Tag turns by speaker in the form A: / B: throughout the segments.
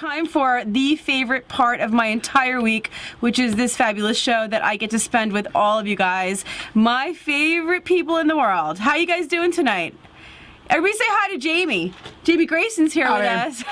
A: Time for the favorite part of my entire week, which is this fabulous show that I get to spend with all of you guys, my favorite people in the world. How you guys doing tonight? Everybody say hi to Jamie. Jamie Grayson's here with us.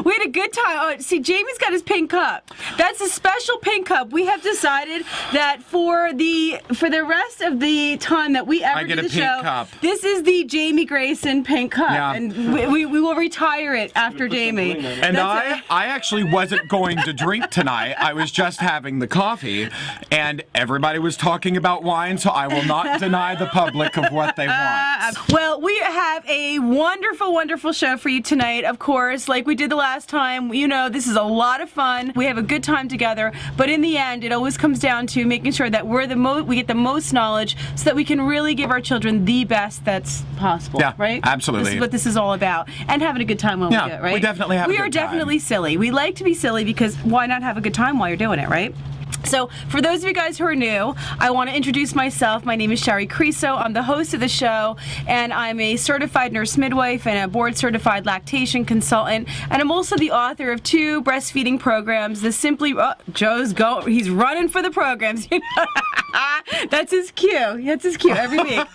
A: We had a good time. Oh, see, Jamie's got his pink cup. That's a special pink cup. We have decided that for the rest of the time that we ever do the show, cup. This is the Jamie Grayson pink cup, and we will retire it after Jamie.
B: And I actually wasn't going to drink tonight. I was just having the coffee, and everybody was talking about wine, so I will not deny the public of what they want.
A: Well, we have a wonderful, wonderful show for you tonight, of course. Like we did the last time, you know, this is a lot of fun. We have a good time together, but in the end, it always comes down to making sure that we get the most knowledge so that we can really give our children the best that's possible, right?
B: Absolutely.
A: This is what this is all about, and having a good time when we do it, right?
B: We definitely have a good time.
A: We are definitely silly. We like to be silly because why not have a good time while you're doing it, right? So, for those of you guys who are new, I want to introduce myself. My name is Shari Criso. I'm the host of the show, and I'm a certified nurse midwife and a board-certified lactation consultant, and I'm also the author of 2 breastfeeding programs. He's running for the programs. That's his cue. That's his cue every week.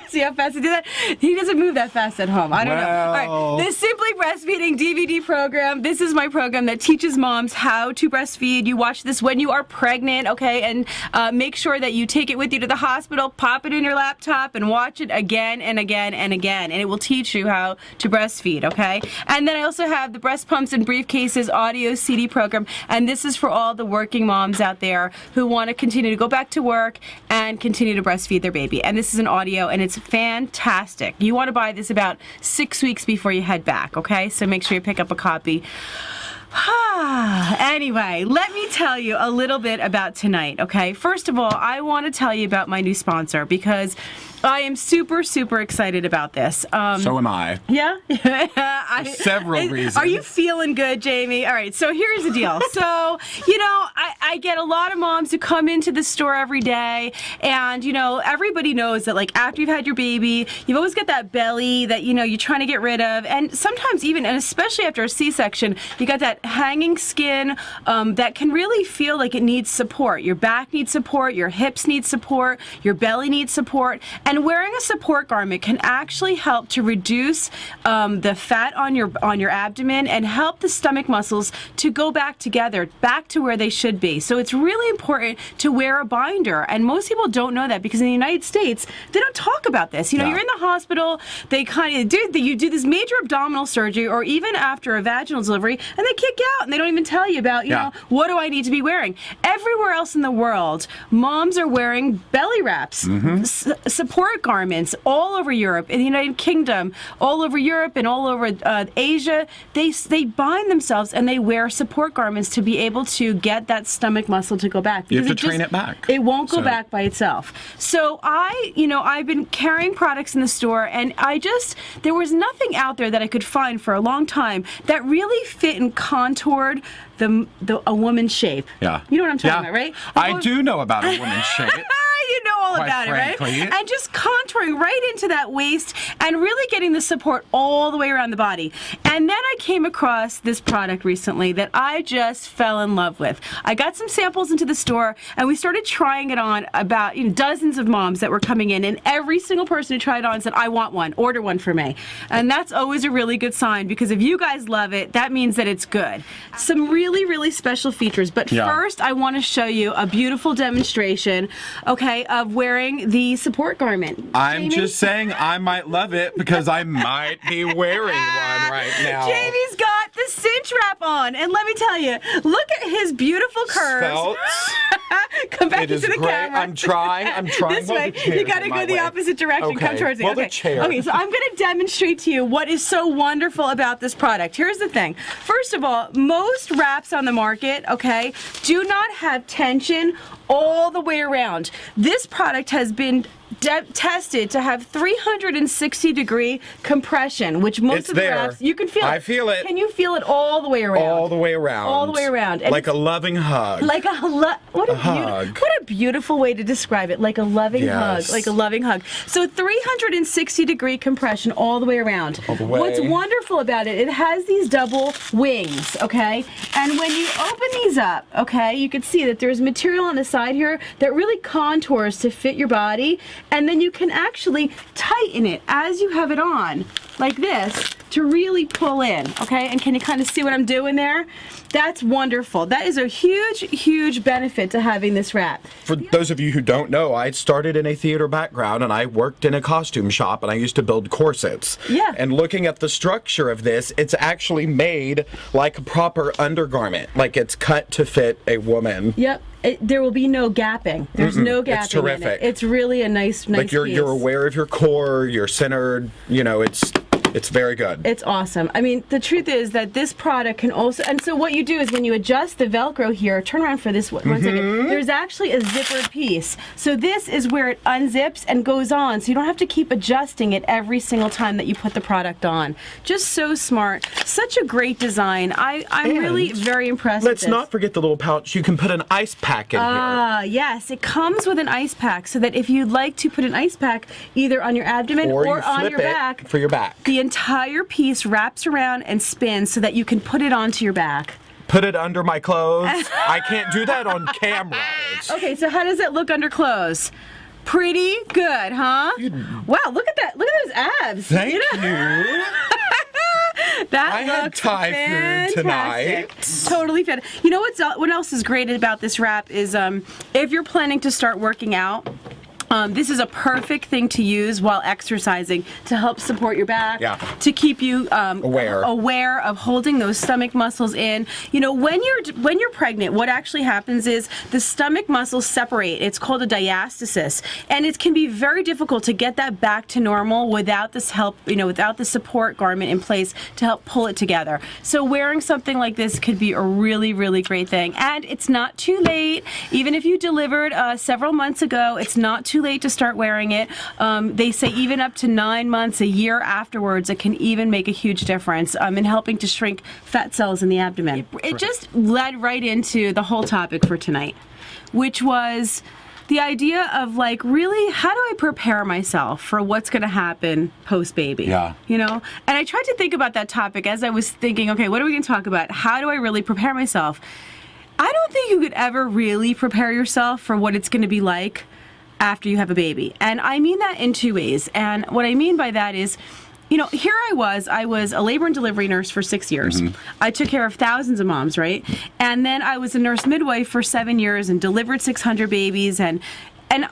A: See how fast I do that? He doesn't move that fast at home. I don't know. All right. The Simply Breastfeeding DVD program. This is my program that teaches moms how to breastfeed. You watch this when you are pregnant, okay? And make sure that you take it with you to the hospital, pop it in your laptop, and watch it again and again and again. And it will teach you how to breastfeed, okay? And then I also have the Breast Pumps and Briefcases audio CD program. And this is for all the working moms out there who want to continue to go back to work and continue to breastfeed their baby. And this is an audio, and it's fantastic. You want to buy this about 6 weeks before you head back, okay? So make sure you pick up a copy. Anyway, let me tell you a little bit about tonight, okay? First of all, I want to tell you about my new sponsor because I am super, super excited about this.
B: So am I.
A: Yeah?
B: For several reasons.
A: Are you feeling good, Jamie? All right, so here's the deal. So, you know, I get a lot of moms who come into the store every day, and, you know, everybody knows that, like, after you've had your baby, you've always got that belly that, you know, you're trying to get rid of, and sometimes even, and especially after a C-section, you got that hanging skin that can really feel like it needs support. Your back needs support, your hips need support, your belly needs support, and wearing a support garment can actually help to reduce the fat on your abdomen and help the stomach muscles to go back together, back to where they should be. So it's really important to wear a binder, and most people don't know that because in the United States, they don't talk about this. You know, you're in the hospital, they kind of you do this major abdominal surgery or even after a vaginal delivery, and they kick out and they don't even tell you about, you know, what do I need to be wearing? Everywhere else in the world, moms are wearing belly wraps, support garments all over Europe, in the United Kingdom, all over Europe and all over Asia. They bind themselves and they wear support garments to be able to get that stomach muscle to go back.
B: You have to train it back.
A: It won't go back by itself. So I've been carrying products in the store, and there was nothing out there that I could find for a long time that really fit and contoured a woman's shape.
B: Yeah.
A: You know what I'm talking about, right?
B: I do know about a woman's shape.
A: You know all about it, right? And just contouring right into that waist and really getting the support all the way around the body. And then I came across this product recently that I just fell in love with. I got some samples into the store, and we started trying it on about dozens of moms that were coming in, and every single person who tried it on said, I want one, order one for me. And that's always a really good sign, because if you guys love it, that means that it's good. Some really, really special features, but first I want to show you a beautiful demonstration, okay, of wearing the support garment.
B: I'm just saying I might love it because I might be wearing one right now.
A: Jamie's got the cinch wrap on, and let me tell you, look at his beautiful curves. Come back into the camera.
B: I'm trying.
A: This way. You got to go the opposite direction.
B: Okay.
A: Come towards me.
B: Well, the chair.
A: Okay, so I'm going to demonstrate to you what is so wonderful about this product. Here's the thing. First of all, most wraps on the market, okay, do not have tension all the way around. This product has been tested to have 360-degree compression, which most of the wraps, you can feel it.
B: I feel it.
A: Can you feel it all the way around?
B: All the way around.
A: All the way around. And
B: like a loving hug.
A: Like what a
B: hug.
A: What a beautiful way to describe it. Like a loving hug. Like a loving hug. So 360-degree compression all the way around.
B: All the way.
A: What's wonderful about it, it has these double wings, okay? And when you open these up, okay, you can see that there's material on the side here that really contours to fit your body, and then you can actually tighten it as you have it on, like this, to really pull in, okay? And can you kind of see what I'm doing there? That's wonderful. That is a huge, huge benefit to having this wrap.
B: For those of you who don't know, I started in a theater background and I worked in a costume shop and I used to build corsets.
A: Yeah.
B: And looking at the structure of this, it's actually made like a proper undergarment. Like it's cut to fit a woman.
A: Yep. There will be no gapping. There's no gapping.
B: It's terrific.
A: In it. It's really a nice
B: Like you're
A: piece.
B: aware of your core, you're centered, you know, it's very good.
A: It's awesome. I mean, the truth is that this product can also, and so what you do is when you adjust the Velcro here, turn around for this one second, there's actually a zippered piece. So this is where it unzips and goes on, so you don't have to keep adjusting it every single time that you put the product on. Just so smart. Such a great design. I'm really very impressed with this.
B: Let's not forget the little pouch. You can put an ice pack in here.
A: Yes, it comes with an ice pack, so that if you'd like to put an ice pack either on your abdomen or
B: you
A: on
B: flip
A: your
B: it
A: back,
B: for your back.
A: the entire piece wraps around and spins so that you can put it onto your back.
B: Put it under my clothes. I can't do that on camera.
A: Okay, so how does it look under clothes? Pretty good, huh? Wow, look at that. Look at those abs.
B: Thank you.
A: That
B: I had
A: looks
B: Thai food
A: fantastic.
B: tonight.
A: Totally fit. You know what else is great about this wrap is if you're planning to start working out, this is a perfect thing to use while exercising to help support your back, to keep you aware of holding those stomach muscles in. You know, when you're pregnant, what actually happens is the stomach muscles separate. It's called a diastasis, and it can be very difficult to get that back to normal without this help, without the support garment in place to help pull it together. So wearing something like this could be a really, really great thing. And it's not too late. Even if you delivered several months ago, it's not too late to start wearing it. They say even up to 9 months, a year afterwards, it can even make a huge difference in helping to shrink fat cells in the abdomen. It just led right into the whole topic for tonight, which was the idea of like, really, how do I prepare myself for what's going to happen post-baby?
B: Yeah.
A: You know? And I tried to think about that topic as I was thinking, okay, what are we going to talk about? How do I really prepare myself? I don't think you could ever really prepare yourself for what it's going to be like after you have a baby. And I mean that in two ways. And what I mean by that is, here I was a labor and delivery nurse for 6 years. I took care of thousands of moms, right? And then I was a nurse midwife for 7 years and delivered 600 babies. And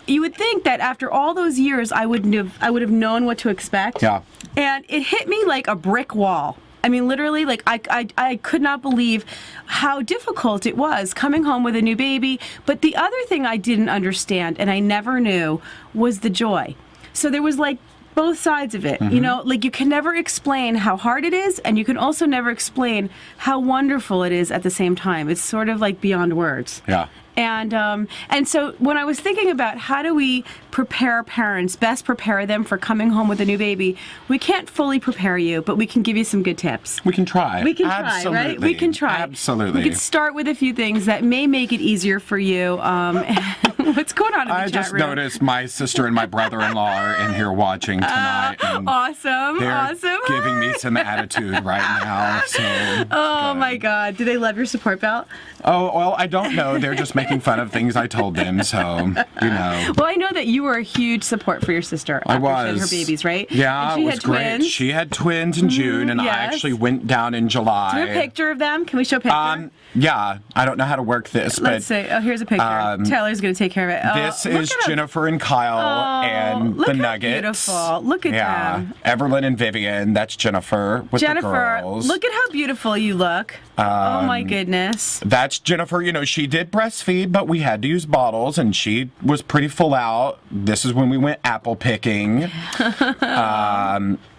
A: you would think that after all those years, I would have known what to expect.
B: Yeah.
A: And it hit me like a brick wall. I mean, literally, like, I could not believe how difficult it was coming home with a new baby. But the other thing I didn't understand, and I never knew, was the joy. So there was, like, both sides of it. Like, you can never explain how hard it is, and you can also never explain how wonderful it is at the same time. It's sort of, like, beyond words.
B: Yeah.
A: And so when I was thinking about how do we prepare parents, best prepare them for coming home with a new baby, we can't fully prepare you, but we can give you some good tips.
B: We can try.
A: We can
B: Absolutely.
A: try, right? We can try.
B: Absolutely.
A: We can start with a few things that may make it easier for you. What's going on in the
B: I
A: chat
B: just
A: room?
B: noticed my sister and my brother-in-law are in here watching tonight. And
A: Awesome.
B: they're giving me some attitude right now. So
A: Oh my God. Do they love your support belt?
B: Oh, well, I don't know. They're just making fun of things I told them, so,
A: Well, I know that you were a huge support for your sister after she had her babies, right?
B: Yeah,
A: and she
B: it was
A: had
B: great.
A: twins.
B: She had twins in June, and I
A: yes.
B: actually went down in July.
A: Do you have a picture of them? Can we show a picture?
B: Yeah, I don't know how to work this,
A: Let's see. Oh, here's a picture. Taylor's going to take care of it.
B: This is Jennifer and Kyle and the Nuggets.
A: Beautiful. Look at them.
B: Evelyn and Vivian. That's Jennifer with the girls.
A: Look at how beautiful you look. Oh my goodness.
B: That's Jennifer. She did breastfeed, but we had to use bottles, and she was pretty full out. This is when we went apple picking.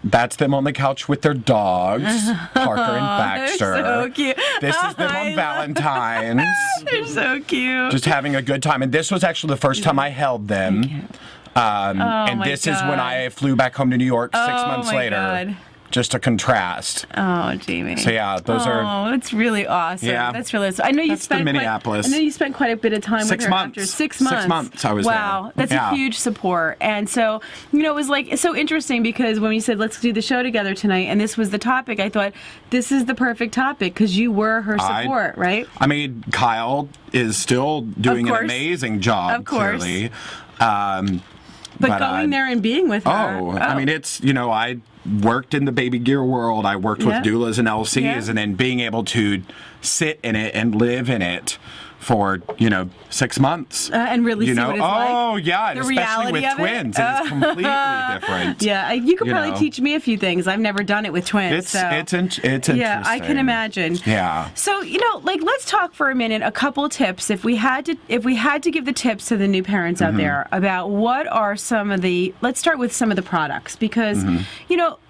B: That's them on the couch with their dogs, Parker and Baxter.
A: They're so cute.
B: This is them on Valentine's.
A: They're so cute.
B: Just having a good time. And this was actually the first time I held them. And this is when I flew back home to New York 6 months later.
A: God.
B: just a contrast.
A: Oh, Jamie.
B: So yeah, those are.
A: Oh, it's really awesome.
B: Yeah.
A: That's really awesome. I know you
B: That's
A: spent
B: the Minneapolis.
A: I know you spent quite a bit of time with
B: 6
A: her
B: months.
A: after 6 months.
B: 6 months I was
A: wow,
B: there.
A: that's
B: Yeah.
A: a huge support. And so, it was like it's so interesting because when we said let's do the show together tonight, and this was the topic, I thought this is the perfect topic because you were her support, right?
B: I mean, Kyle is still doing an amazing job.
A: Of course.
B: Clearly.
A: But going there and being with her.
B: I mean, it's, I worked in the baby gear world. I worked with doulas and LCs, and then being able to sit in it and live in it for 6 months
A: and really see what it's like.
B: Oh yeah, and
A: the
B: especially
A: reality
B: with
A: of
B: twins,
A: it.
B: It's completely different.
A: Yeah, you could probably teach me a few things. I've never done it with twins.
B: It's interesting.
A: Yeah, I can imagine.
B: Yeah.
A: So let's talk for a minute. A couple tips, if we had to give the tips to the new parents out there about what are some of the. Let's start with some of the products because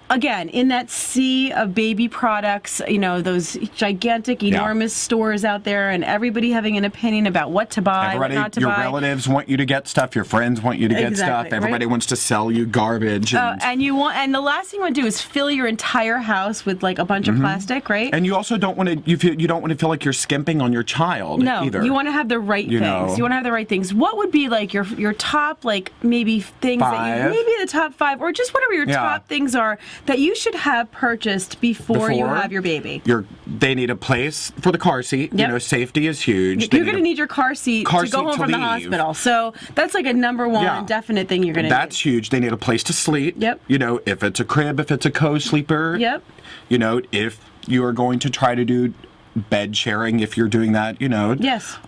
A: Again, in that sea of baby products, those gigantic, enormous stores out there, and everybody having an opinion about what to buy, what not to
B: your
A: buy.
B: Your relatives want you to get stuff. Your friends want you to get stuff. Everybody wants to sell you garbage.
A: And the last thing you want to do is fill your entire house with like a bunch of plastic, right?
B: And you also don't want to. You don't want to feel like you're skimping on your child.
A: No,
B: either.
A: You want to have the right things. You want to have the right things. What would be like your top maybe things that maybe the top 5 or just whatever your top things are that you should have purchased before you have your baby?
B: They need a place for the car seat.
A: Yep.
B: Safety is huge.
A: You're going to need your car seat to go home from the hospital. So that's like a number one definite thing you're going to need.
B: That's huge. They need a place to sleep.
A: Yep.
B: If it's a crib, if it's a co-sleeper.
A: Yep.
B: If you are going to try to do bed sharing, if you're doing that,
A: Yes.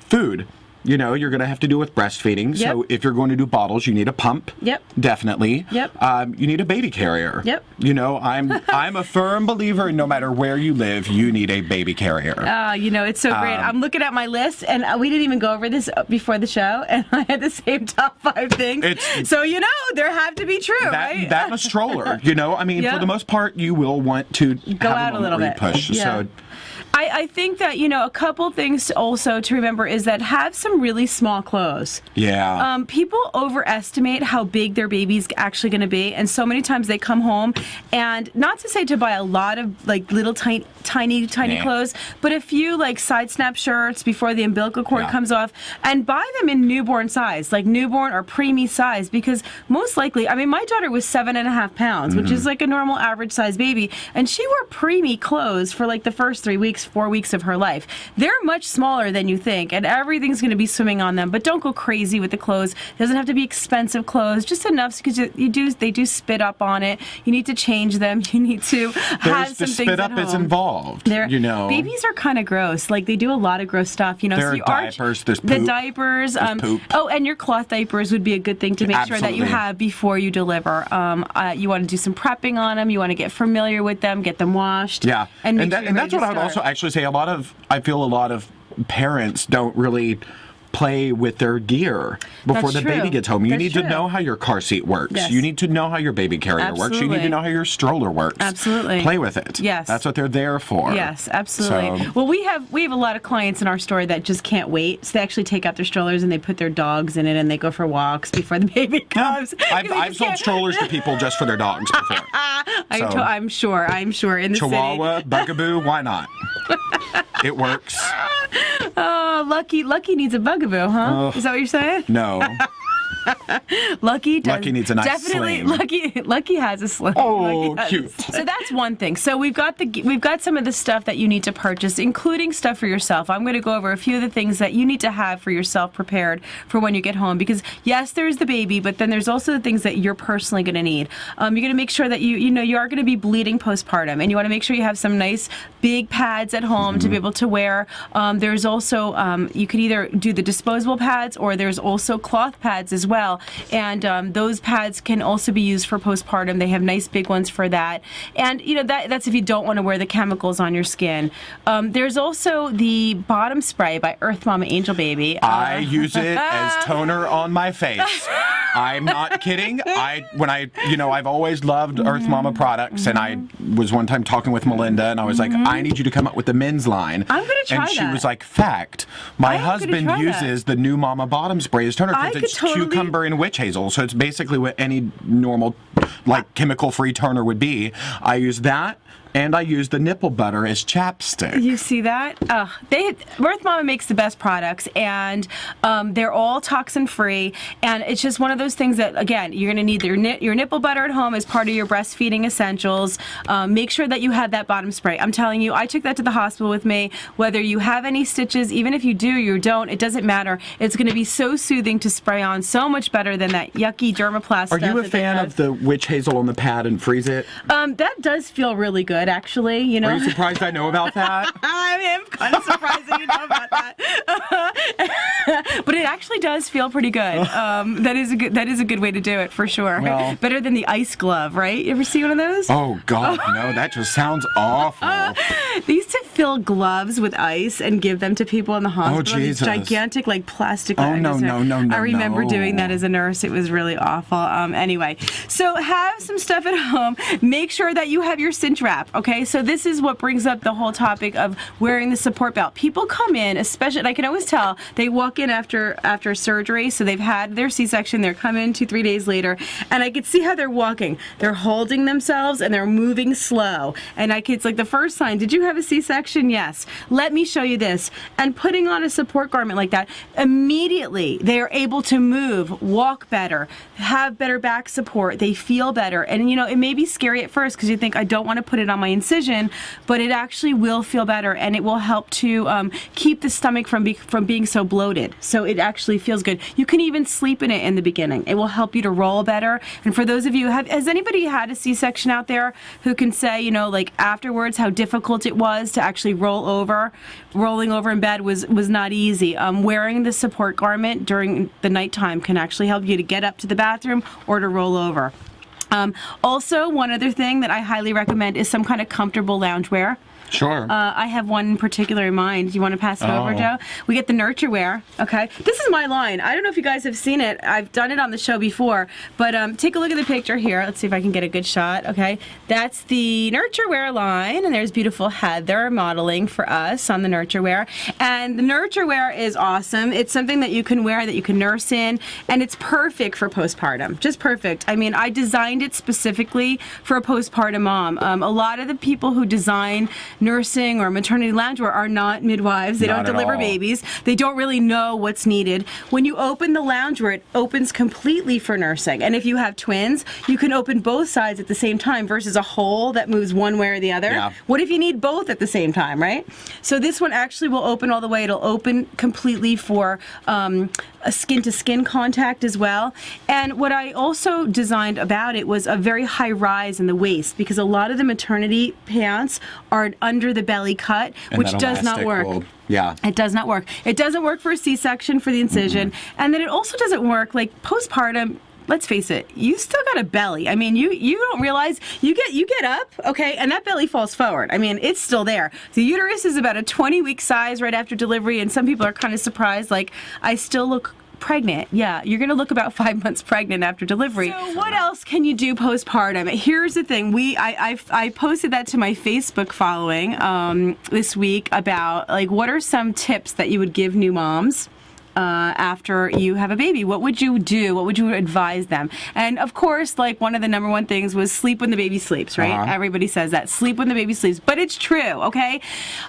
B: Food. You're going to have to do with breastfeeding.
A: Yep.
B: So if you're going to do bottles, you need a pump.
A: Yep.
B: Definitely.
A: Yep.
B: You need a baby carrier.
A: Yep.
B: I'm a firm believer in no matter where you live, you need a baby carrier.
A: It's so great. I'm looking at my list, and we didn't even go over this before the show, and I had the same top 5 things. So there have to be true, right?
B: That and a stroller. For the most part, you will want to
A: go out a little bit.
B: Push.
A: Yeah.
B: So.
A: I think that, a couple things also to remember is that have some really small clothes.
B: Yeah.
A: People overestimate how big their baby's actually going to be, and so many times they come home, and not to say to buy a lot of little tiny clothes, but a few side snap shirts before the umbilical cord comes off, and buy them in newborn size, like newborn or preemie size, because most likely, my daughter was 7.5 pounds, which is like a normal average size baby, and she wore preemie clothes for the first 3 weeks, 4 weeks of her life. They're much smaller than you think, and everything's going to be swimming on them. But don't go crazy with the clothes. It doesn't have to be expensive clothes, just enough because they do spit up on it. You need to change them. You need to have some things at home.
B: The spit up is involved.
A: Babies are kind of gross. They do a lot of gross stuff.
B: There are diapers. There's poop.
A: The diapers.
B: There's poop.
A: Oh, and your cloth diapers would be a good thing to make sure that you have before you deliver. You want to do some prepping on them. You want to get familiar with them, get them washed.
B: Yeah,
A: and
B: that's what I would also actually say. I feel a lot of parents don't really play with their gear before the baby gets home. You need to know how your car seat works.
A: Yes.
B: You need to know how your baby carrier works. You need to know how your stroller works.
A: Absolutely.
B: Play with it.
A: Yes.
B: That's what they're there for.
A: Yes, absolutely. Well, we have a lot of clients in our store that just can't wait. So they actually take out their strollers and they put their dogs in it and they go for walks before the baby comes.
B: I've sold strollers to people just for their dogs before.
A: I'm sure. In the
B: Chihuahua,
A: city.
B: Bugaboo, why not? It works.
A: Oh, Lucky needs a bugaboo, huh? Is that what you're saying?
B: No.
A: Lucky
B: needs a nice
A: definitely
B: sling.
A: Lucky has a sling.
B: Oh, cute.
A: So that's one thing. So we've got some of the stuff that you need to purchase, including stuff for yourself. I'm going to go over a few of the things that you need to have for yourself prepared for when you get home, because yes, there's the baby, but then there's also the things that you're personally going to need. You're going to make sure that you are going to be bleeding postpartum, and you want to make sure you have some nice big pads at home to be able to wear. There's also you could either do the disposable pads, or there's also cloth pads as well, and those pads can also be used for postpartum. They have nice big ones for that, and that's if you don't want to wear the chemicals on your skin. There's also the bottom spray by Earth Mama Angel Baby.
B: I use it as toner on my face. I'm not kidding. I've always loved Earth Mama products, and I was one time talking with Melinda, and I was like, I need you to come up with the men's line.
A: I'm gonna try
B: And she
A: that.
B: was like, fact, my
A: I am gonna
B: husband
A: try
B: uses the new Mama Bottom Spray as toner
A: I
B: because
A: could
B: it's
A: totally-
B: cucumber and witch hazel, so it's basically what any normal, like, chemical-free toner would be. I use that. And I use the nipple butter as chapstick.
A: You see that? Earth Mama makes the best products, and they're all toxin-free. And it's just one of those things that, again, you're going to need your nipple butter at home as part of your breastfeeding essentials. Make sure that you have that bottom spray. I'm telling you, I took that to the hospital with me. Whether you have any stitches, even if you do, you don't, it doesn't matter. It's going to be so soothing to spray on, so much better than that yucky dermaplast stuff.
B: Are you a fan of the witch hazel on the pad and freeze it?
A: That does feel really good, actually. You know.
B: Are you surprised I know about that?
A: I am kind of surprised that you know about that. But it actually does feel pretty good. That is a good way to do it for sure.
B: Well,
A: better than the ice glove, right? You ever see one of those?
B: Oh God, no! That just sounds awful.
A: They used to fill gloves with ice and give them to people in the hospital. These
B: Jesus.
A: gigantic, like, plastic.
B: Oh, no.
A: I remember
B: no.
A: doing that as a nurse. It was really awful. Anyway, so have some stuff at home. Make sure that you have your cinch wrap. Okay, so this is what brings up the whole topic of wearing the support belt. People come in, especially, and I can always tell, they walk in after surgery, so they've had their C-section, they're coming 2-3 days later, and I could see how they're walking. They're holding themselves, and they're moving slow. And it's like the first sign, did you have a C-section? Yes. Let me show you this. And putting on a support garment like that, immediately they are able to move, walk better, have better back support, they feel better. And, it may be scary at first because you think, I don't want to put it on my incision, but it actually will feel better, and it will help to keep the stomach from being so bloated. So it actually feels good. You can even sleep in it in the beginning. It will help you to roll better. And for those of you, has anybody had a C-section out there who can say, like afterwards, how difficult it was to actually roll over? Rolling over in bed was not easy. Wearing the support garment during the nighttime can actually help you to get up to the bathroom or to roll over. Also, one other thing that I highly recommend is some kind of comfortable loungewear.
B: Sure.
A: I have one in particular in mind. Do you want to pass it over, Joe? We get the Nurture Wear, okay? This is my line. I don't know if you guys have seen it. I've done it on the show before, but take a look at the picture here. Let's see if I can get a good shot, okay? That's the Nurture Wear line, and there's beautiful Heather modeling for us on the Nurture Wear. And the Nurture Wear is awesome. It's something that you can wear, that you can nurse in, and it's perfect for postpartum. Just perfect. I mean, I designed it specifically for a postpartum mom. A lot of the people who design nursing or maternity loungewear are not midwives. They don't deliver babies. They don't really know what's needed. When you open the loungewear, it opens completely for nursing. And if you have twins, you can open both sides at the same time versus a hole that moves one way or the other.
B: Yeah.
A: What if you need both at the same time, right? So this one actually will open all the way. It'll open completely for a skin-to-skin contact as well. And what I also designed about it was a very high rise in the waist, because a lot of the maternity pants are under the belly cut,
B: And
A: which
B: that
A: does not
B: elastic
A: work.
B: Yeah.
A: It does not work. It doesn't work for a C-section for the incision, and then it also doesn't work like postpartum. Let's face it, you still got a belly. I mean, you don't realize you get up, okay, and that belly falls forward. I mean, it's still there. The uterus is about a 20-week size right after delivery, and some people are kind of surprised, like, I still look pregnant. Yeah, you're going to look about 5 months pregnant after delivery. So what else can you do postpartum? Here's the thing. I posted that to my Facebook following this week about, like, what are some tips that you would give new moms after you have a baby. What would you do? What would you advise them? And of course, like, one of the number one things was sleep when the baby sleeps, right? Everybody says that. Sleep when the baby sleeps. But it's true, okay?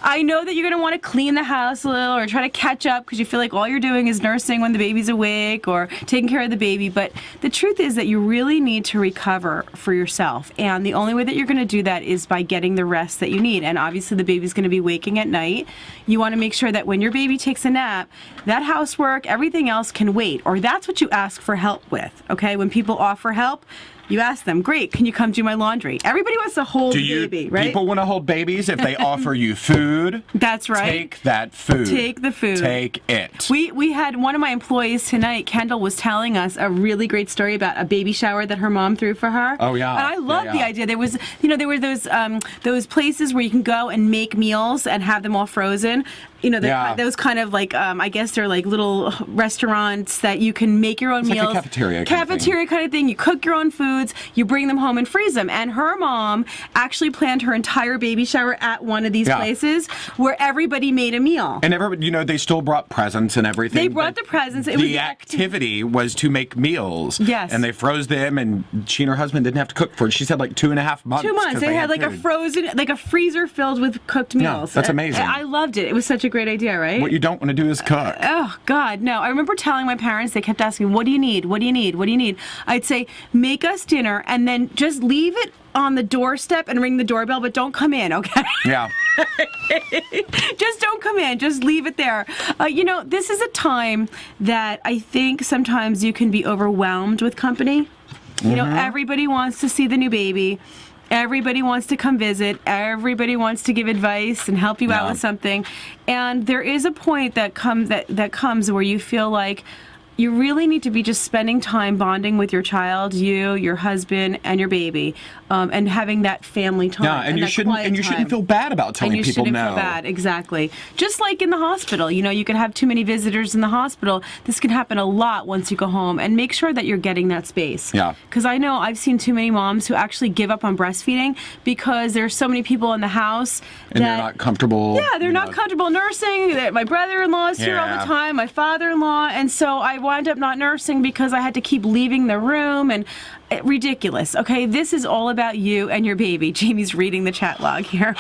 A: I know that you're going to want to clean the house a little or try to catch up because you feel like all you're doing is nursing when the baby's awake or taking care of the baby. But the truth is that you really need to recover for yourself. And the only way that you're going to do that is by getting the rest that you need. And obviously the baby's going to be waking at night. You want to make sure that when your baby takes a nap, that housework, everything else can wait. Or that's what you ask for help with, okay? When people offer help, You ask them, great, can you come do my laundry? Everybody wants to hold the baby, right?
B: People want to hold babies if they offer you food.
A: That's right.
B: Take that food.
A: Take the food.
B: Take it.
A: We had one of my employees tonight, Kendall, was telling us a really great story about a baby shower that her mom threw for her.
B: Oh, yeah.
A: And I love the idea. There was, there were those places where you can go and make meals and have them all frozen. Those kind of like, I guess they're like little restaurants that you can make your own meals.
B: Like a cafeteria
A: kind of thing. You cook your own foods, you bring them home and freeze them. And her mom actually planned her entire baby shower at one of these places where everybody made a meal.
B: And everybody, they still brought presents and everything.
A: They brought the presents.
B: The activity was to make meals.
A: Yes.
B: And they froze them, and she and her husband didn't have to cook for it. She said like 2.5 months.
A: 2 months. They had like
B: food.
A: A frozen, like a freezer filled with cooked meals.
B: That's amazing.
A: I loved it. It was such a great idea, right?
B: What you don't want to do is cook.
A: Oh, God, no. I remember telling my parents, they kept asking, what do you need? What do you need? What do you need? I'd say, make us dinner and then just leave it on the doorstep and ring the doorbell, but don't come in, okay?
B: Yeah.
A: Just don't come in. Just leave it there. This is a time that I think sometimes you can be overwhelmed with company. Everybody wants to see the new baby. Everybody wants to come visit. Everybody wants to give advice and help you out with something. And there is a point that comes where you feel like you really need to be just spending time bonding with your child, your husband, and your baby, and having that family time.
B: Yeah, and you shouldn't feel bad about telling people no.
A: And you shouldn't feel bad, exactly. Just like in the hospital, you can have too many visitors in the hospital. This can happen a lot once you go home, and make sure that you're getting that space. Yeah. Because I know I've seen too many moms who actually give up on breastfeeding because there's so many people in the house
B: and they're not comfortable.
A: Yeah, they're not comfortable nursing. My brother-in-law is here all the time. My father-in-law, and so I wound up not nursing because I had to keep leaving the room, and ridiculous. Okay, this is all about you and your baby. Jamie's reading the chat log here.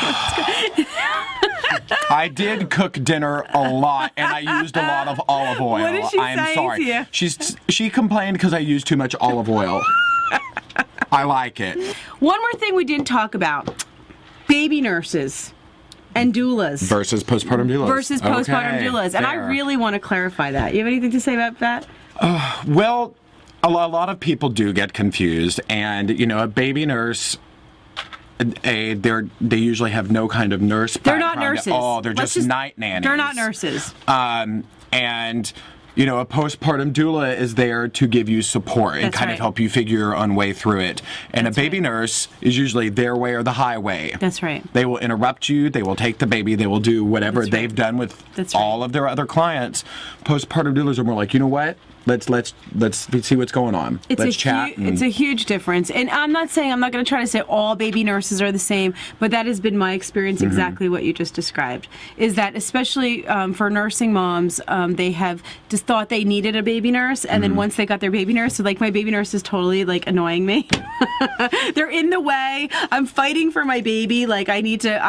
B: I did cook dinner a lot, and I used a lot of olive oil.
A: What did she say
B: sorry.
A: to you?
B: She complained because I used too much olive oil. I like it.
A: One more thing we didn't talk about: baby nurses and doulas
B: versus postpartum doulas.
A: And I really want to clarify that. You have anything to say about that?
B: Well, a lot of people do get confused, and a baby nurse, they usually have no kind of nurse background.
A: They're not nurses.
B: Oh, they're just night nannies.
A: They're not nurses.
B: And a postpartum doula is there to give you support and kind of help you figure your own way through it. And a baby nurse is usually their way or the highway.
A: That's right.
B: They will interrupt you. They will take the baby. They will do whatever they've done with all of their other clients. Postpartum doulas are more like, you know what? Let's see what's going on. Let's chat.
A: It's a huge difference. And I'm not going to try to say all baby nurses are the same, but that has been my experience, exactly what you just described. Is that especially for nursing moms, they have just thought they needed a baby nurse, and then once they got their baby nurse, so like my baby nurse is totally like annoying me. They're in the way. I'm fighting for my baby. Like I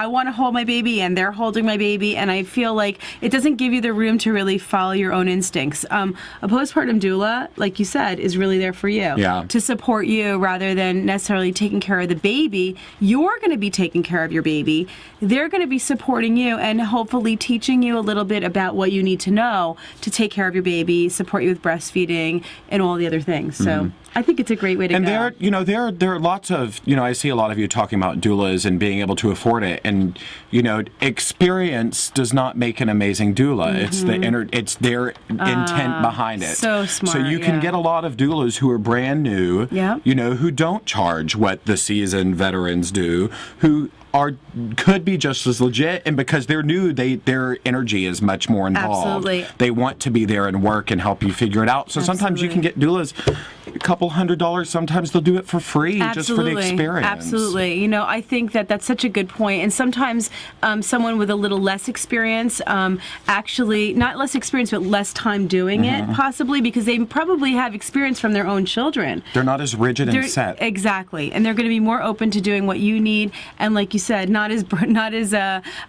A: want to hold my baby, and they're holding my baby, and I feel like it doesn't give you the room to really follow your own instincts. A postpartum doula, like you said, is really there for you to support you rather than necessarily taking care of the baby. You're going to be taking care of your baby. They're going to be supporting you and hopefully teaching you a little bit about what you need to know to take care of your baby, support you with breastfeeding, and all the other things. So I think it's a great way to go.
B: And there are lots of, I see a lot of you talking about doulas and being able to afford it. And, experience does not make an amazing doula. It's their intent behind it.
A: So smart.
B: So you can get a lot of doulas who are brand new, who don't charge what the seasoned veterans do, who could be just as legit, and because they're new, their energy is much more involved.
A: Absolutely.
B: They want to be there and work and help you figure it out. So sometimes you can get doulas a couple $100. Sometimes they'll do it for free just for the experience.
A: Absolutely. I think that's such a good point. And sometimes someone with a little less experience, actually not less experience, but less time doing it, possibly because they probably have experience from their own children.
B: They're not as rigid and set.
A: Exactly, and they're going to be more open to doing what you need. And like you said, not as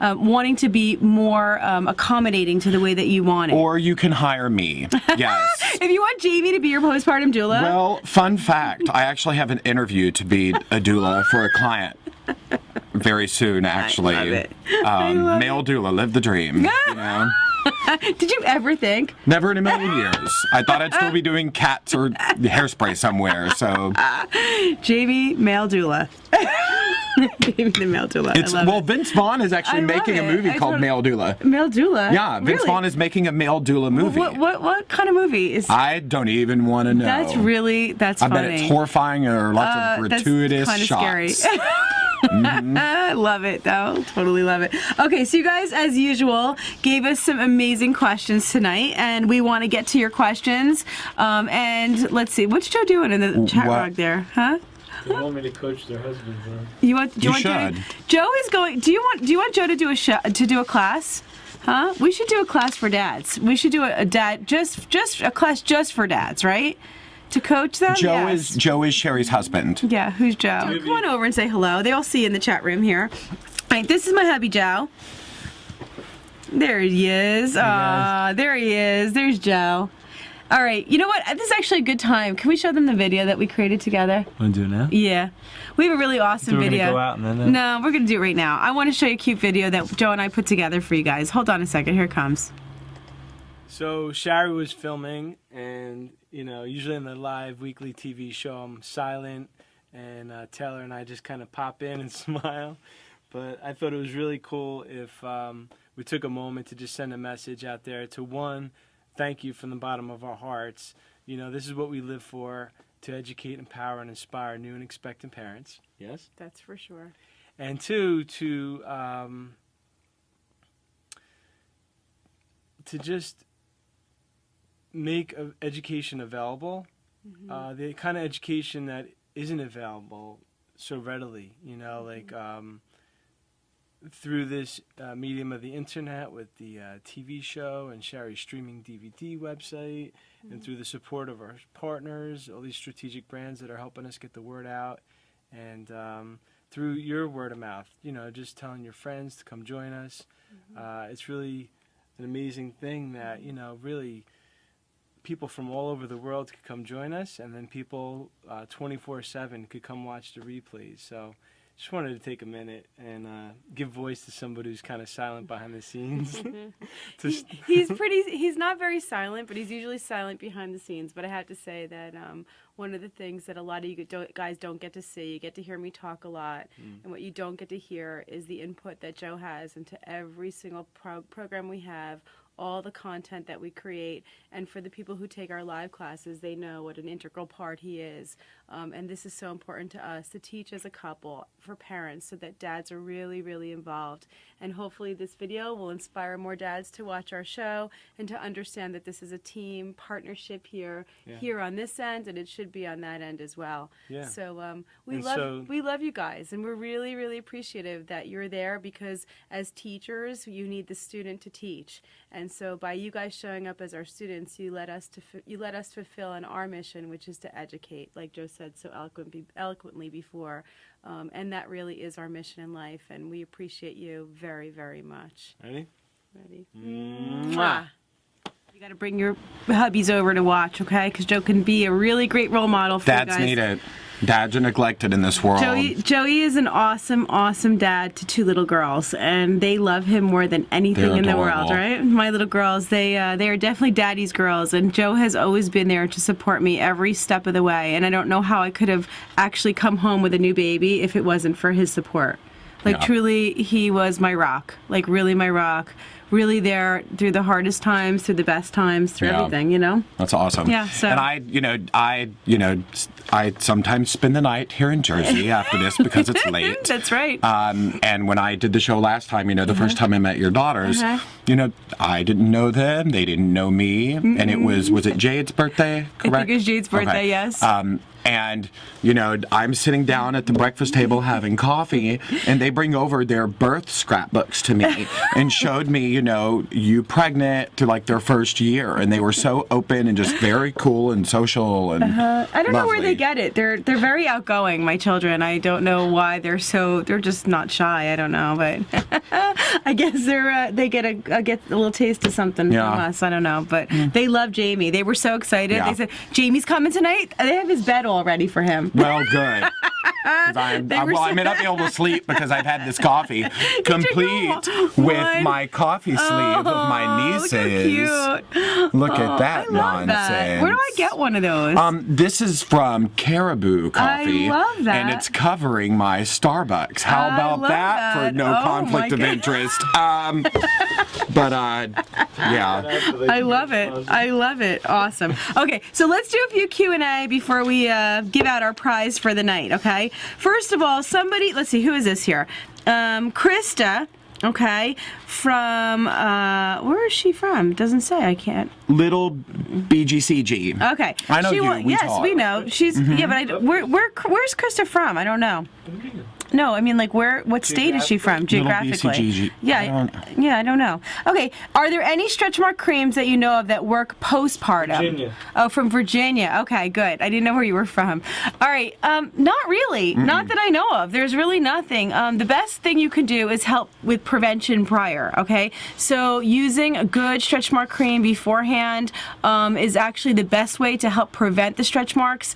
A: wanting to be more accommodating to the way that you want it.
B: Or you can hire me. Yes.
A: If you want Jamie to be your postpartum doula.
B: Well, fun fact, I actually have an interview to be a doula for a client very soon, actually.
A: I love it.
B: Male doula, live the dream.
A: Did you ever think?
B: Never in a million years. I thought I'd still be doing cats or hairspray somewhere. So,
A: Jamie, male doula. Jamie the male doula.
B: It's, well, Vince Vaughn is actually making a movie called Male Doula.
A: Male doula?
B: Yeah, Vince Vaughn is making a male doula movie.
A: What kind of movie is?
B: I don't even want to know.
A: That's funny.
B: I bet it's horrifying or lots of gratuitous
A: that's
B: shots.
A: Scary. I love it, though. Totally love it. Okay, so you guys, as usual, gave us some amazing questions tonight, and we want to get to your questions. And let's see, what's Joe doing in the chat log there, huh?
C: They want me to coach their husbands.
B: You
A: should. Joe is going. Do you want Joe to do a class? Huh? We should do a class for dads. We should do a dad just a class just for dads, right? To coach them.
B: Joe is Shari's husband.
A: Yeah, who's Joe? Come on over and say hello. They all see you in the chat room here. All right, this is my hubby Joe. There he is. There he is. There's Joe. All right, you know what? This is actually a good time. Can we show them the video that we created together?
C: Want to do it now?
A: Yeah. We have a really awesome video.
C: We're going to go out and then...
A: No, we're going to do it right now. I want to show you a cute video that Joe and I put together for you guys. Hold on a second. Here it comes.
C: So Shari was filming, and, you know, usually in the live weekly TV show, I'm silent, and Taylor and I just kind of pop in and smile. But I thought it was really cool if we took a moment to just send a message out there to one, thank you from the bottom of our hearts. You know, this is what we live for, to educate, empower, and inspire new and expectant parents. Yes?
A: That's for sure.
C: And two, to just make education available, the kind of education that isn't available so readily, you know, like through this medium of the internet with the TV show and Shari's streaming DVD website, and through the support of our partners, all these strategic brands that are helping us get the word out, and through your word of mouth, you know, just telling your friends to come join us. It's really an amazing thing that, you know, really people from all over the world could come join us, and then people 24/7 could come watch the replays. So just wanted to take a minute and give voice to somebody who's kind of silent behind the scenes.
A: He's not very silent, but he's usually silent behind the scenes. But I have to say that one of the things that a lot of you guys don't get to see, you get to hear me talk a lot, and what you don't get to hear is the input that Joe has into every single program we have, all the content that we create, and for the people who take our live classes, they know what an integral part he is. And this is so important to us to teach as a couple, for parents, so that dads are really, really involved. And hopefully this video will inspire more dads to watch our show and to understand that this is a team partnership here on this end, and it should be on that end as well. Yeah. So we love you guys, and we're really, really appreciative that you're there, because as teachers, you need the student to teach. And so by you guys showing up as our students, you let us fulfill on our mission, which is to educate, like Joe said so eloquently before. And that really is our mission in life, and we appreciate you very, very much.
C: Ready?
A: Ready. Mwah. You got to bring your hubbies over to watch, okay? Because Joe can be a really great role model for you guys.
B: Dads need it. Dads are neglected in this world.
A: Joey is an awesome, awesome dad to 2 little girls, and they love him more than anything in the world, right? My little girls, they are definitely daddy's girls, and Joe has always been there to support me every step of the way, and I don't know how I could have actually come home with a new baby if it wasn't for his support. Like, truly, he was my rock, like really my rock. Really there through the hardest times, through the best times, through everything, you know?
B: That's awesome.
A: Yeah, so.
B: And I sometimes spend the night here in Jersey after this because it's late.
A: That's right.
B: And when I did the show last time, you know, the first time I met your daughters, you know, I didn't know them, they didn't know me, and it was it Jade's birthday, correct?
A: I think it was Jade's birthday, yes.
B: And, you know, I'm sitting down at the breakfast table having coffee, and they bring over their birth scrapbooks to me and showed me, you know, you pregnant to like their first year. And they were so open and just very cool and social and
A: I don't know where they get it. They're very outgoing, my children. I don't know why they're just not shy. I don't know, but I guess they get a little taste of something from us. I don't know, but they love Jamie. They were so excited. They said, Jamie's coming tonight. They have his bed all all ready for him.
B: Well, good. 'Cause I may not be able to sleep because I've had this coffee, complete with my coffee sleeve of my nieces. Look at that nonsense.
A: That. Where do I get one of those?
B: This is from Caribou Coffee.
A: I love that.
B: And it's covering my Starbucks. How about that for no conflict of interest? Yeah.
A: I love it. I love it. Awesome. Okay, so let's do a few Q&A before we give out our prize for the night, okay? First of all, let's see, who is this here? Krista, okay, from, where is she from? Doesn't say, I can't.
B: Little BGCG.
A: Okay.
B: I know
A: Yes,
B: talk.
A: we know. She's, yeah, but where's Krista from? I don't know. No, I mean, like, what state is she from geographically?
B: BCG.
A: Yeah, I don't know. Okay, are there any stretch mark creams that you know of that work postpartum?
C: Virginia.
A: Oh, from Virginia. Okay, good. I didn't know where you were from. All right, not really. Not that I know of. There's really nothing. The best thing you can do is help with prevention prior, okay? So using a good stretch mark cream beforehand is actually the best way to help prevent the stretch marks.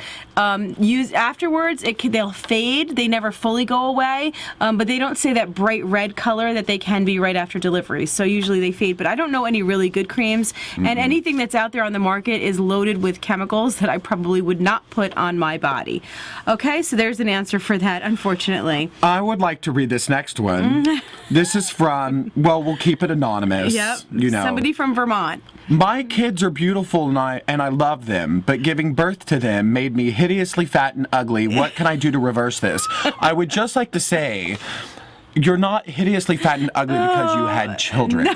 A: Use afterwards, they'll fade. They never fully go away, but they don't say that bright red color that they can be right after delivery. So usually they fade, but I don't know any really good creams. And anything that's out there on the market is loaded with chemicals that I probably would not put on my body. Okay, so there's an answer for that, unfortunately.
B: I would like to read this next one. This is from, well, we'll keep it anonymous.
A: Yep,
B: You know.
A: somebody from Vermont.
B: My kids are beautiful and I love them, but giving birth to them made me hideously fat and ugly. What can I do to reverse this? I would just like to say, you're not hideously fat and ugly because you had children.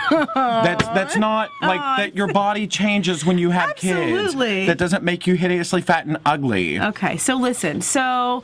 B: That's not like that. Your body changes when you have
A: Absolutely.
B: kids. That doesn't make you hideously fat and ugly.
A: Okay, so listen. So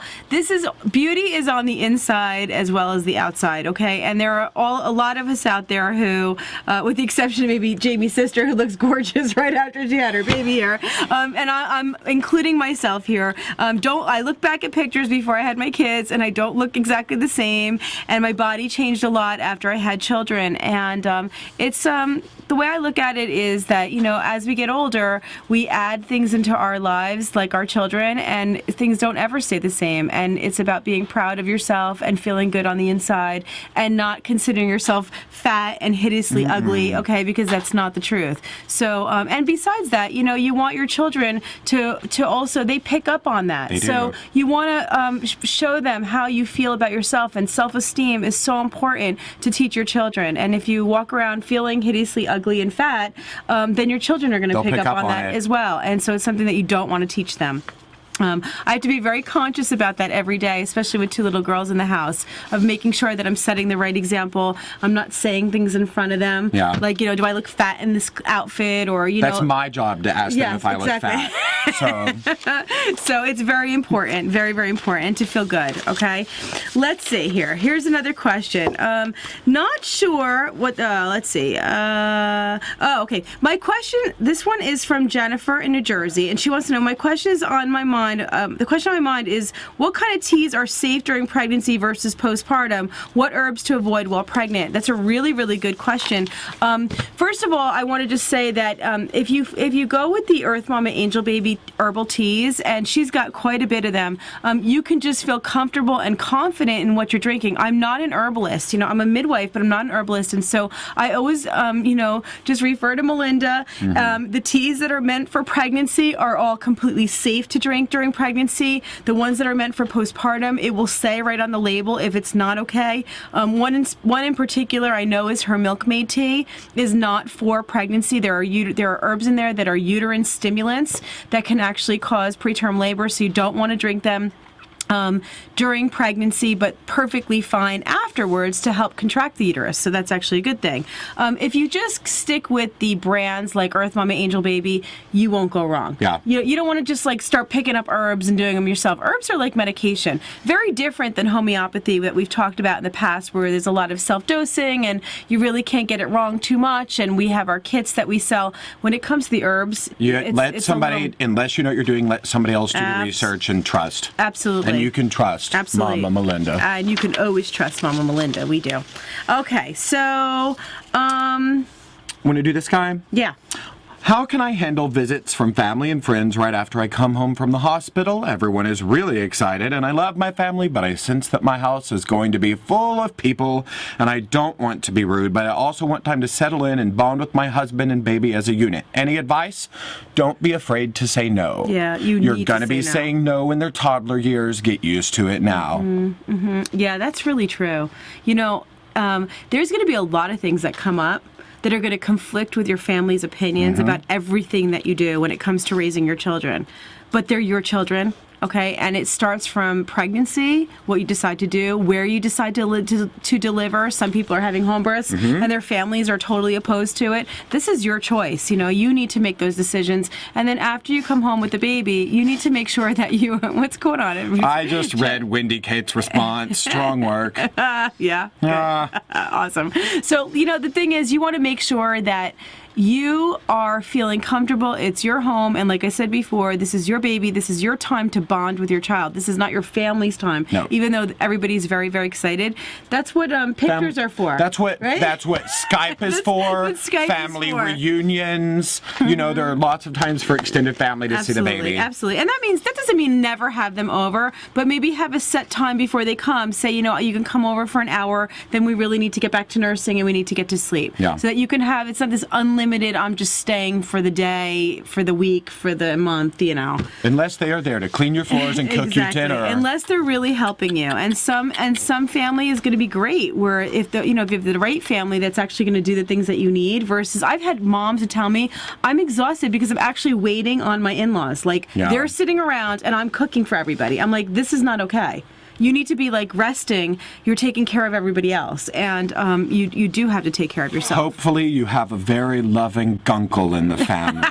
A: beauty is on the inside as well as the outside. Okay, and there are a lot of us out there who, with the exception of maybe Jamie's sister, who looks gorgeous right after she had her baby here, and I'm including myself here. I look back at pictures before I had my kids, and I don't look exactly the same. And my body changed a lot after I had children, and it's the way I look at it is that, as we get older, we add things into our lives, like our children, and things don't ever stay the same. And it's about being proud of yourself and feeling good on the inside and not considering yourself fat and hideously ugly, okay, because that's not the truth. So, and besides that, you want your children to also, they pick up on that.
B: They do.
A: So you want to show them how you feel about yourself, and self-esteem is so important to teach your children. And if you walk around feeling hideously ugly and fat, then your children are going to pick up on that as well. And so it's something that you don't want to teach them. I have to be very conscious about that every day, especially with two little girls in the house, of making sure that I'm setting the right example. I'm not saying things in front of them.
B: Yeah.
A: Like, do I look fat in this outfit, or,
B: That's my job to ask them if I look fat.
A: So it's very important, very, very important to feel good, okay? Let's see here. Here's another question. Not sure what, let's see. Okay. My question, this one is from Jennifer in New Jersey, and she wants to know, my question is on my mind. The question on my mind is, what kind of teas are safe during pregnancy versus postpartum? What herbs to avoid while pregnant? That's a really, really good question. First of all, I want to just say that if you go with the Earth Mama Angel Baby herbal teas, and she's got quite a bit of them, you can just feel comfortable and confident in what you're drinking. I'm not an herbalist. I'm a midwife, but I'm not an herbalist, and so I always, just refer to Melinda. The teas that are meant for pregnancy are all completely safe to drink during pregnancy. The ones that are meant for postpartum, it will say right on the label if it's not okay. One in particular I know is her Milkmaid tea is not for pregnancy. There are herbs in there that are uterine stimulants that can actually cause preterm labor, so you don't want to drink them during pregnancy, but perfectly fine afterwards to help contract the uterus. So that's actually a good thing. If you just stick with the brands like Earth Mama Angel Baby, you won't go wrong.
B: Yeah.
A: You don't want to just start picking up herbs and doing them yourself. Herbs are like medication. Very different than homeopathy that we've talked about in the past, where there's a lot of self-dosing and you really can't get it wrong too much. And we have our kits that we sell. When it comes to the herbs,
B: unless you know what you're doing, let somebody else do the research and trust.
A: Absolutely.
B: And you can trust
A: Absolutely.
B: Mama Melinda.
A: And you can always trust Mama Melinda. We do. Okay, so,
B: Want to do this guy?
A: yeah.
B: How can I handle visits from family and friends right after I come home from the hospital? Everyone is really excited, and I love my family, but I sense that my house is going to be full of people, and I don't want to be rude, but I also want time to settle in and bond with my husband and baby as a unit. Any advice? Don't be afraid to say no.
A: Yeah,
B: You're going to be saying no in their toddler years. Get used to it now.
A: Yeah, that's really true. There's going to be a lot of things that come up that are going to conflict with your family's opinions about everything that you do when it comes to raising your children. But they're your children, okay? And it starts from pregnancy, what you decide to do, where you decide to deliver. Some people are having home births, and their families are totally opposed to it. This is your choice. You need to make those decisions. And then after you come home with the baby, you need to make sure that you... What's going on?
B: I just read Wendy Kate's response. Strong work.
A: Yeah. Awesome. So, the thing is, you want to make sure that you are feeling comfortable. It's your home. And like I said before, this is your baby. This is your time to bond with your child. This is not your family's time.
B: No.
A: Even though everybody's very, very excited. That's what pictures are for.
B: That's what Skype is for.
A: What Skype
B: family
A: is for.
B: Reunions. There are lots of times for extended family to see the baby.
A: Absolutely. And that doesn't mean never have them over, but maybe have a set time before they come. Say, you can come over for an hour, then we really need to get back to nursing and we need to get to sleep.
B: Yeah.
A: So that you can have, it's not this unlimited, I'm just staying for the day, for the week, for the month,
B: Unless they are there to clean your floors and cook you dinner.
A: Unless they're really helping you. And some family is going to be great where if you have the right family that's actually going to do the things that you need versus I've had moms who tell me I'm exhausted because I'm actually waiting on my in-laws. They're sitting around and I'm cooking for everybody. I'm like, this is not okay. You need to be resting. You're taking care of everybody else, and you do have to take care of yourself.
B: Hopefully, you have a very loving gunkle in the family.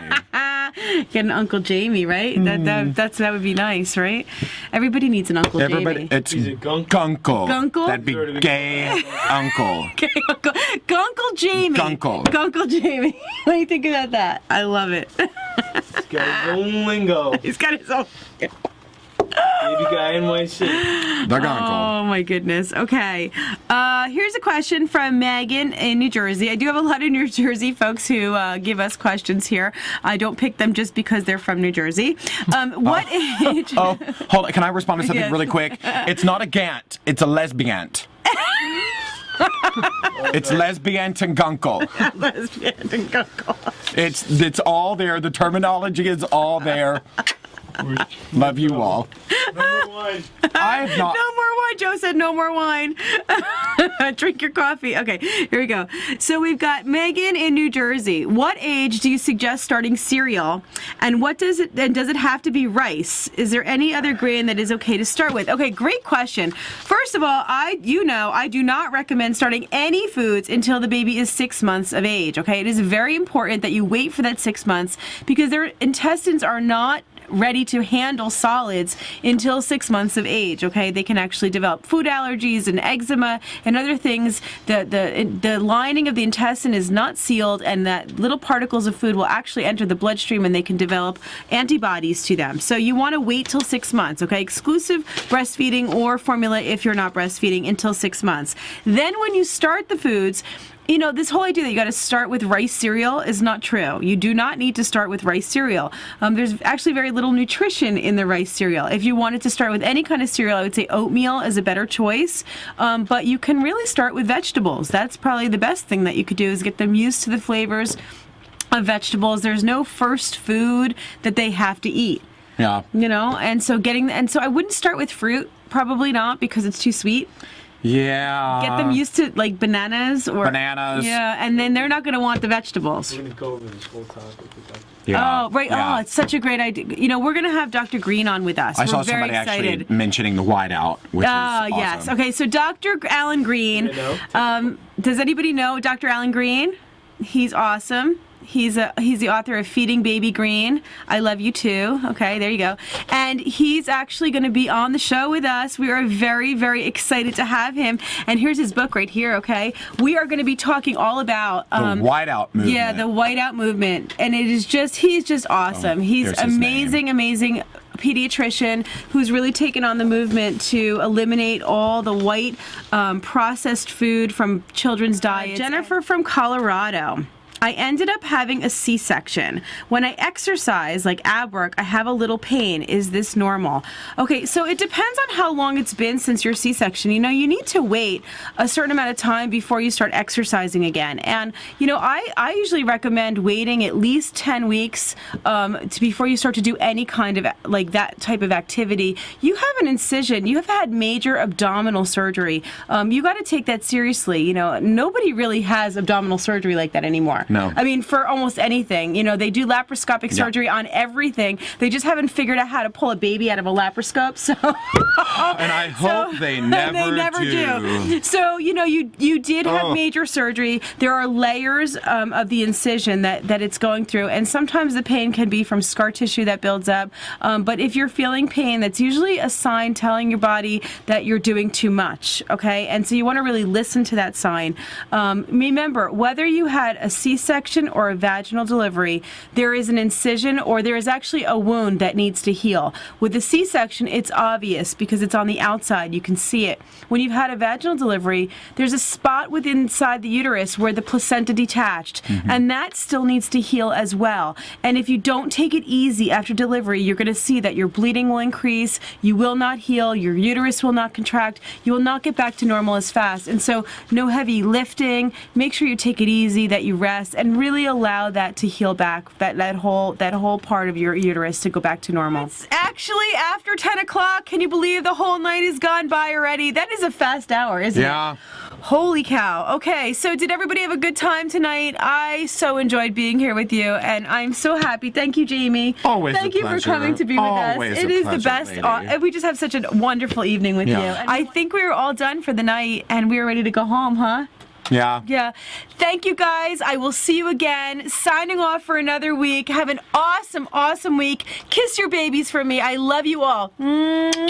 A: Get an Uncle Jamie, right? That would be nice, right? Everybody needs an Uncle Jamie.
B: It's gunkle.
A: Gunkle?
B: That'd be gay uncle.
A: Gay uncle. Gunkle Jamie. Gunkle Jamie. What do you think about that? I love it.
C: He's got his own lingo.
A: He's got his own.
C: Baby guy NYC.
B: The gunkle.
A: Oh my goodness. Okay. Here's a question from Megan in New Jersey. I do have a lot of New Jersey folks who give us questions here. I don't pick them just because they're from New Jersey. What age?
B: Oh, hold on. Can I respond to something really quick? It's not a gant. It's a lesbiant. It's lesbiant and gunkle.
A: Lesbian and gunkle.
B: It's all there. The terminology is all there. Love you all.
C: No more wine.
B: I have not.
A: No more wine. Joe said no more wine. Drink your coffee. Okay, here we go. So we've got Megan in New Jersey. What age do you suggest starting cereal? And does it have to be rice? Is there any other grain that is okay to start with? Okay, great question. First of all, I do not recommend starting any foods until the baby is 6 months of age. Okay, it is very important that you wait for that 6 months because their intestines are not ready to handle solids until 6 months of age. Okay, they can actually develop food allergies and eczema and other things. The lining of the intestine is not sealed, and that little particles of food will actually enter the bloodstream, and they can develop antibodies to them. So you want to wait till 6 months. Okay, exclusive breastfeeding or formula if you're not breastfeeding until 6 months. Then when you start the foods, this whole idea that you got to start with rice cereal is not true. You do not need to start with rice cereal. There's actually very little nutrition in the rice cereal. If you wanted to start with any kind of cereal, I would say oatmeal is a better choice. But you can really start with vegetables. That's probably the best thing that you could do is get them used to the flavors of vegetables. There's no first food that they have to eat.
B: Yeah.
A: And so I wouldn't start with fruit. Probably not because it's too sweet.
B: Yeah.
A: Get them used to bananas or
B: bananas.
A: Yeah, and then they're not going to want the vegetables.
C: We're going to go over this whole topic with Dr.
B: Yeah.
A: Oh, right.
B: Yeah.
A: Oh, it's such a great idea. We're going to have Dr. Green on with us.
B: I
A: We're
B: saw
A: very
B: somebody
A: excited.
B: actually mentioning the whiteout, which is awesome.
A: Yes. Okay, so Dr. Alan Green. Does anybody know Dr. Alan Green? He's awesome. He's the author of Feeding Baby Green. I Love You Too. Okay, there you go. And he's actually going to be on the show with us. We are very, very excited to have him. And here's his book right here, okay? We are going to be talking all about...
B: the whiteout movement.
A: Yeah, the whiteout movement. And he's just awesome. He's amazing pediatrician who's really taken on the movement to eliminate all the white processed food from children's diets. Jennifer from Colorado. I ended up having a C-section. When I exercise, like ab work, I have a little pain. Is this normal? Okay, so it depends on how long it's been since your C-section. You know, you need to wait a certain amount of time before you start exercising again. And, you know, I usually recommend waiting at least 10 weeks before you start to do any kind of, like, that type of activity. You have an incision. You have had major abdominal surgery. You got to take that seriously. You know, nobody really has abdominal surgery like that anymore.
B: No.
A: I mean, for almost anything. You know, they do laparoscopic surgery on everything. They just haven't figured out how to pull a baby out of a laparoscope. So,
B: and I hope they never do.
A: So, you know, you did have major surgery. There are layers of the incision that it's going through, and sometimes the pain can be from scar tissue that builds up. But if you're feeling pain, that's usually a sign telling your body that you're doing too much. Okay, and so you want to really listen to that sign. Remember, whether you had a C-section or a vaginal delivery, there is an incision or there is actually a wound that needs to heal. With the C-section, it's obvious because it's on the outside. You can see it. When you've had a vaginal delivery, there's a spot inside the uterus where the placenta detached, and that still needs to heal as well. And if you don't take it easy after delivery, you're going to see that your bleeding will increase, you will not heal, your uterus will not contract, you will not get back to normal as fast. And so no heavy lifting, make sure you take it easy, that you rest, and really allow that to heal back, that whole part of your uterus to go back to normal. It's actually after 10 o'clock. Can you believe the whole night has gone by already? That is a fast hour, isn't it?
B: Yeah.
A: Holy cow. Okay, so did everybody have a good time tonight? I so enjoyed being here with you, and I'm so happy. Thank you, Jamie.
B: Always
A: Thank
B: a
A: you
B: pleasure.
A: for coming to be with
B: Always
A: us. It
B: a
A: is the
B: pleasure,
A: best.
B: lady.
A: We just have such a wonderful evening with you. And I think we were all done for the night, and we were ready to go home, huh?
B: Yeah.
A: Yeah. Thank you, guys. I will see you again. Signing off for another week. Have an awesome, awesome week. Kiss your babies for me. I love you all. Mwah.